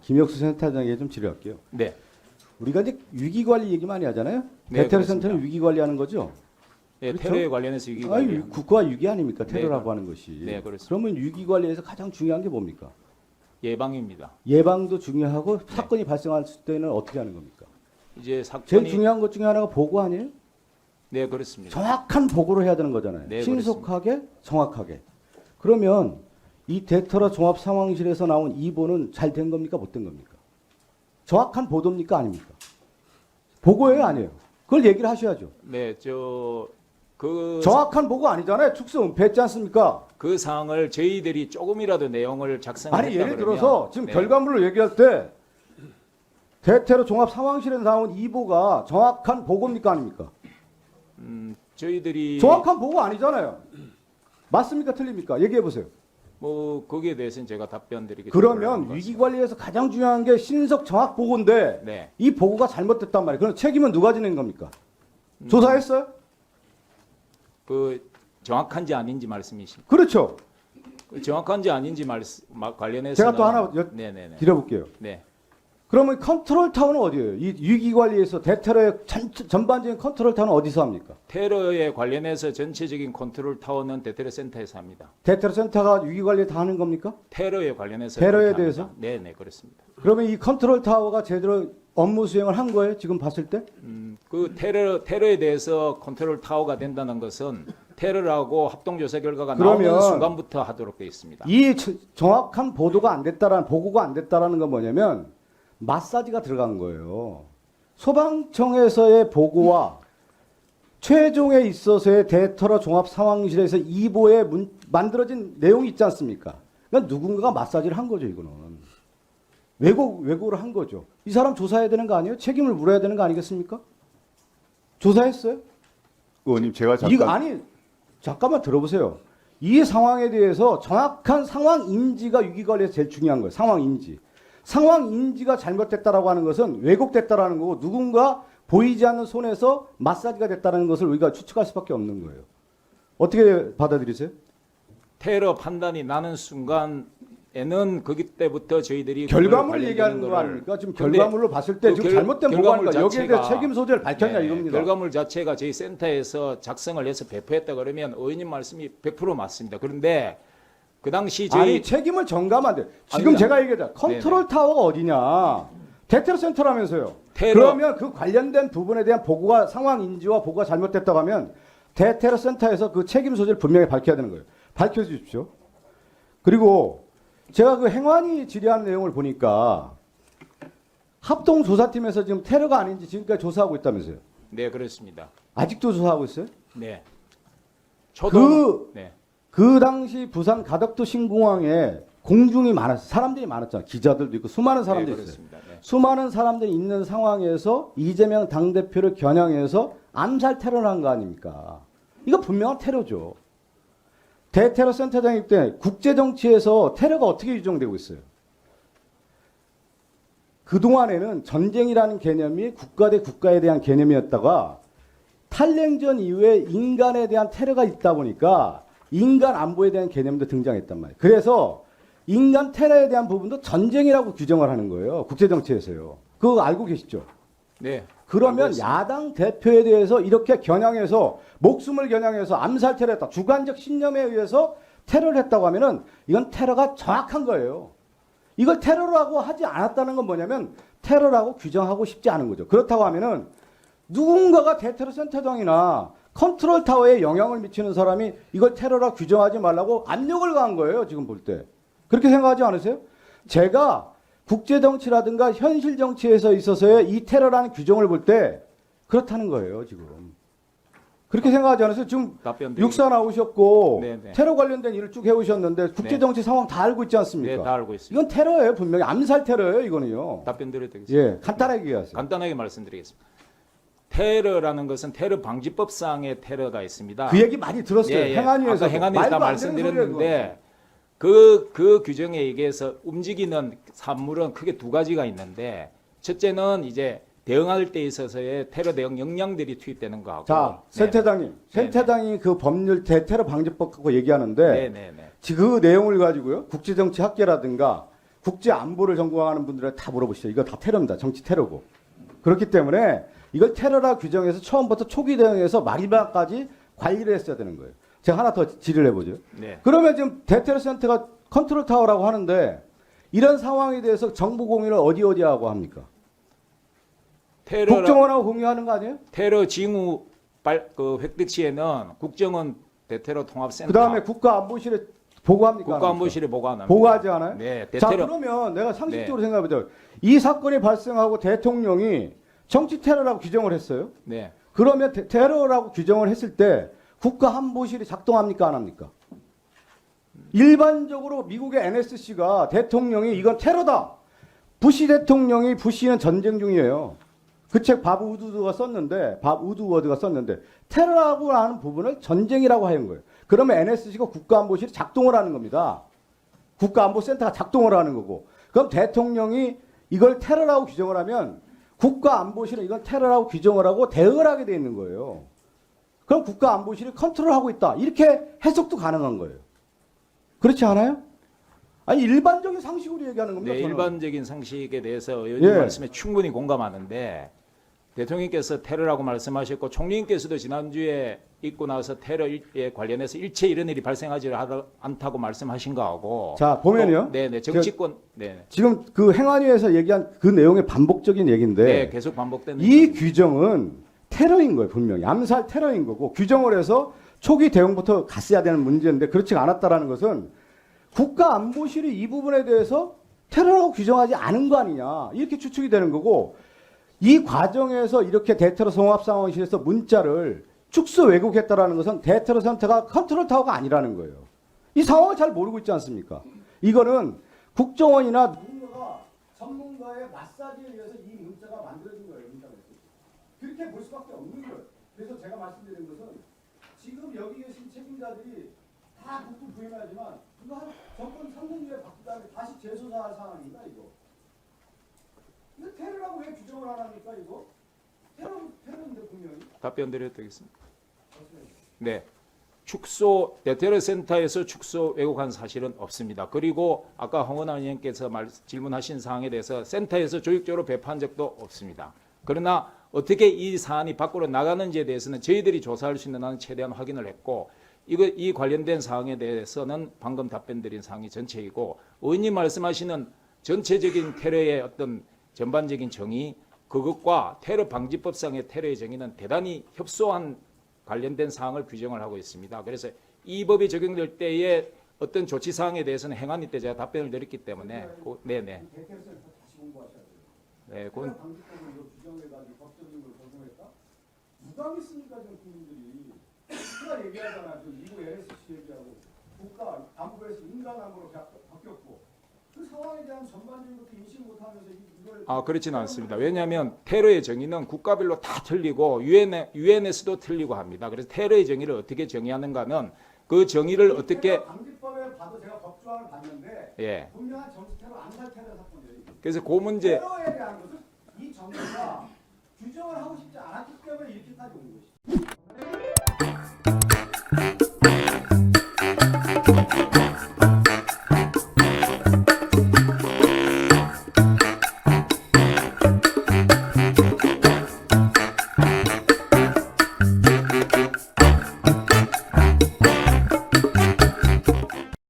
김혁수 센터장에게 좀 질의할게요. 네. 우리가 이제 위기 관리 얘기 많이 하잖아요. 네, 대테러 그렇습니다. 센터는 위기 관리하는 거죠. 네, 그렇죠? 테러에 관련해서 위기 아니, 관리. 국가 위기 아닙니까? 네, 테러라고 하는 것이. 네, 그렇습니다. 그러면 위기 관리에서 가장 중요한 게 뭡니까? 예방입니다. 예방도 중요하고 사건이 발생할 때는 어떻게 하는 겁니까? 이제 제일 사건이 중요한 것 중에 하나가 보고 아니에요? 네, 그렇습니다. 정확한 보고를 해야 되는 거잖아요. 네, 신속하게, 정확하게. 그러면 이 대테러 종합 상황실에서 나온 이보는 잘 된 겁니까? 못 된 겁니까? 정확한 보도입니까? 아닙니까? 보고예요? 아니에요? 그걸 얘기를 하셔야죠. 네, 그 정확한 보고 아니잖아요. 축소 은폐했지 않습니까? 그 사항을 저희들이 조금이라도 내용을 작성했다 아니 예를 그러면 들어서 지금 네. 결과물로 얘기할 때 대테러 종합 상황실에서 나온 이보가 정확한 보고입니까? 아닙니까? 저희들이 정확한 보고 아니잖아요. 맞습니까? 틀립니까? 얘기해 보세요. 뭐 거기에 대해서는 제가 답변 드리겠습니다. 그러면 위기 관리에서 가장 중요한 게 신속 정확 보고인데 네. 이 보고가 잘못됐단 말이에요. 그럼 책임은 누가 지는 겁니까? 조사했어요? 그 정확한지 아닌지 말씀이십니까? 그렇죠. 그 정확한지 아닌지 관련해서 제가 또 하나 네네네. 드려볼게요. 네. 그러면 컨트롤 타워는 어디예요? 이 위기 관리에서 대테러의 전반적인 컨트롤 타워는 어디서 합니까? 테러에 관련해서 전체적인 컨트롤 타워는 대테러 센터에서 합니다. 대테러 센터가 위기 관리 다 하는 겁니까? 테러에 관련해서 테러에 그렇게 대해서? 합니다. 네네 그렇습니다. 그러면 이 컨트롤 타워가 제대로 업무 수행을 한 거예요? 지금 봤을 때? 그 테러에 대해서 컨트롤 타워가 된다는 것은 테러라고 합동조사 결과가 그러면 나오는 순간부터 하도록 되어 있습니다. 이 정확한 보도가 안 됐다라는 보고가 안 됐다라는 건 뭐냐면 마사지가 들어간 거예요. 소방청에서의 보고와 최종에 있어서의 대테러 종합 상황실에서 이보에 만들어진 내용이 있지 않습니까? 그러니까 누군가가 마사지를 한 거죠, 이거는. 왜곡을 한 거죠. 이 사람 조사해야 되는 거 아니에요? 책임을 물어야 되는 거 아니겠습니까? 조사했어요? 의원님 제가 이거 잠깐 아니 잠깐만 들어보세요. 이 상황에 대해서 정확한 상황 인지가 위기 관리에서 제일 중요한 거예요. 상황 인지. 상황 인지가 잘못됐다라고 하는 것은 왜곡됐다라는 거고 누군가 보이지 않는 손에서 마사지가 됐다는 것을 우리가 추측할 수밖에 없는 거예요. 어떻게 받아들이세요? 테러 판단이 나는 순간에는 거기 때부터 저희들이 결과물 관련되는 얘기하는 거 거를- 아닙니까? 지금 근데 결과물로 봤을 때 그 지금 결- 잘못된 보고가 결과물 아닙니까? 여기에 대해 자체가- 책임 소재를 밝혔냐 네, 이겁니다. 결과물 자체가 저희 센터에서 작성을 해서 배포했다 그러면 의원님 말씀이 100% 맞습니다. 그런데 그 당시 저희 아니 책임을 전가하면 안 돼. 지금 아닙니다. 제가 얘기하자. 컨트롤 타워가 어디냐. 대테러 센터라면서요. 테러- 그러면 그 관련된 부분에 대한 보고가 상황 인지와 보고가 잘못됐다고 하면 대테러 센터에서 그 책임 소재를 분명히 밝혀야 되는 거예요. 밝혀주십시오. 그리고 제가 그 행안위 질의하는 내용을 보니까 합동조사팀에서 지금 테러가 아닌지 지금까지 조사하고 있다면서요. 네 그렇습니다. 아직도 조사하고 있어요? 네. 네. 그 당시 부산 가덕도 신공항에 공중이 많았어요. 사람들이 많았잖아요. 기자들도 있고 수많은 사람들이 네, 있어요. 그렇습니다. 네. 수많은 사람들이 있는 상황에서 이재명 당대표를 겨냥해서 암살 테러를 한 거 아닙니까? 이거 분명한 테러죠. 대테러 센터장일 때 국제정치에서 테러가 어떻게 유정되고 있어요? 그동안에는 전쟁이라는 개념이 국가 대 국가에 대한 개념이었다가 탈냉전 이후에 인간에 대한 테러가 있다 보니까 인간 안보에 대한 개념도 등장했단 말이에요. 그래서 인간 테러에 대한 부분도 전쟁이라고 규정을 하는 거예요. 국제정치에서요. 그거 알고 계시죠? 네. 그러면 알고 있습니다. 야당 대표에 대해서 이렇게 겨냥해서 목숨을 겨냥해서 암살 테러했다. 주관적 신념에 의해서 테러를 했다고 하면은 이건 테러가 정확한 거예요. 이걸 테러라고 하지 않았다는 건 뭐냐면 테러라고 규정하고 싶지 않은 거죠. 그렇다고 하면은 누군가가 대테러 센터장이나 컨트롤 타워에 영향을 미치는 사람이 이걸 테러라 규정하지 말라고 압력을 가한 거예요. 지금 볼 때. 그렇게 생각하지 않으세요? 제가 국제정치라든가 현실 정치에서 있어서의 이 테러라는 규정을 볼 때 그렇다는 거예요. 지금. 그렇게 생각하지 않으세요? 지금 답변 육사 나오셨고 네네. 테러 관련된 일을 쭉 해오셨는데 국제정치 상황 다 알고 있지 않습니까? 네, 다 알고 있습니다. 이건 테러예요. 분명히 암살 테러예요. 이거는요. 답변 드려도 되겠습니다. 예, 간단하게 얘기하세요. 간단하게 말씀드리겠습니다. 테러라는 것은 테러 방지법상의 테러가 있습니다. 그 얘기 많이 들었어요. 예, 예. 행안위에서. 아까 행안위에서 다 말도 안 되는 소리예요, 말씀드렸는데 그 규정에 의해서 움직이는 산물은 크게 두 가지가 있는데 첫째는 이제 대응할 때 있어서의 테러 대응 역량들이 투입되는 거하고 자, 센터장님. 센터장이 그 법률 대테러 방지법 갖고 얘기하는데 네네네. 그 내용을 가지고요. 국제정치 학계라든가 국제 안보를 전공하는 분들은 다 물어보시죠. 이거 다 테러입니다. 정치 테러고. 그렇기 때문에 이걸 테러라 규정해서 처음부터 초기 대응해서 마지막까지 관리를 했어야 되는 거예요. 제가 하나 더 질의를 해보죠. 네. 그러면 지금 대테러 센터가 컨트롤 타워라고 하는데 이런 상황에 대해서 정보 공유를 어디 하고 합니까? 국정원하고 공유하는 거 아니에요? 테러 징후 그 획득 시에는 국정원 대테러 통합센터, 그다음에 국가안보실에 보고합니까? 국가안보실에 보고합니다. 보고하지 않아요? 네, 자, 대테러. 그러면 내가 상식적으로 생각해보자. 이 사건이 발생하고 대통령이 정치 테러라고 규정을 했어요. 네. 그러면 테러라고 규정을 했을 때 국가안보실이 작동합니까? 안 합니까? 일반적으로 미국의 NSC가 대통령이 이건 테러다. 부시 대통령이 부시는 전쟁 중이에요. 그 책 밥 우드워드가 썼는데 테러라고 하는 부분을 전쟁이라고 하는 거예요. 그러면 NSC가 국가안보실이 작동을 하는 겁니다. 국가안보센터가 작동을 하는 거고. 그럼 대통령이 이걸 테러라고 규정을 하면 국가안보실은 이건 테러라고 규정을 하고 대응을 하게 돼 있는 거예요. 그럼 국가안보실이 컨트롤하고 있다. 이렇게 해석도 가능한 거예요. 그렇지 않아요? 아니 일반적인 상식으로 얘기하는 겁니다. 네, 저는. 일반적인 상식에 대해서 의원님 예. 말씀에 충분히 공감하는데 대통령께서 테러라고 말씀하셨고 총리님께서도 지난주에 있고 나서 테러에 관련해서 일체 이런 일이 발생하지 않다고 말씀하신 거하고 자 보면요. 네네 정치권 네. 지금 그 행안위에서 얘기한 그 내용의 반복적인 얘기인데 네, 계속 반복되는 이 규정은 테러인 거예요. 분명히 암살 테러인 거고 규정을 해서 초기 대응부터 갔어야 되는 문제인데 그렇지 않았다라는 것은 국가안보실이 이 부분에 대해서 테러라고 규정하지 않은 거 아니냐 이렇게 추측이 되는 거고 이 과정에서 이렇게 대테러 종합상황실에서 문자를 축소 왜곡했다라는 것은 대테러 센터가 컨트롤 타워가 아니라는 거예요. 이 상황을 잘 모르고 있지 않습니까? 이거는 국정원이나 누군가가 전문가의 마사지에 의해서 이 문자가 만들어진 거예요. 그렇게 볼 수밖에 없는 거예요. 그래서 제가 말씀드린 것은 지금 여기 계신 책임자들이 다 국부 부인하지만 이거 한 정권 3년 뒤에 바꾼 다음에 다시 재조사할 상황인가 이거? 이거 테러라고 왜 규정을 안 합니까 이거? 테러인데 분명히. 답변 드려도 되겠습니다. 네. 축소 대테러 센터에서 축소 왜곡한 사실은 없습니다. 그리고 아까 황원하 의원께서 질문하신 사항에 대해서 센터에서 조직적으로 배포한 적도 없습니다. 그러나 어떻게 이 사안이 밖으로 나가는지에 대해서는 저희들이 조사할 수 있는 한은 최대한 확인을 했고 이 관련된 사항에 대해서는 방금 답변드린 사항이 전체이고 의원님 말씀하시는 전체적인 테러의 어떤 전반적인 정의 그것과 테러 방지법상의 테러의 정의는 대단히 협소한 관련된 사항을 규정을 하고 있습니다. 그래서 이 법이 적용될 때의 어떤 조치 사항에 대해서는 행안위 때 제가 답변을 드렸기 때문에 네네. 네, 그건 방지법으로 규정해가지고 법적인 걸 적용했다? 누가 믿습니까 지금 국민들이? 누가 얘기하잖아. 지금 미국 NSC 얘기하고 국가 안보에서 인간 안보로 바뀌었고 그 상황에 대한 전반적인 것도 인식 못하면서 이걸 그렇지는 않습니다. 왜냐하면 테러의 정의는 국가별로 다 틀리고 유엔에서도 틀리고 합니다. 그래서 테러의 정의를 어떻게 정의하는가는 그 정의를 어떻게 방지법에 봐도 제가 법조항을 봤는데 예. 분명한 정치 테러, 암살 테러 사건이에요. 그래서 그 문제 테러에 대한 것은 이 정부가 규정을 하고 싶지 않았기 때문에 이렇게까지 온 것이죠.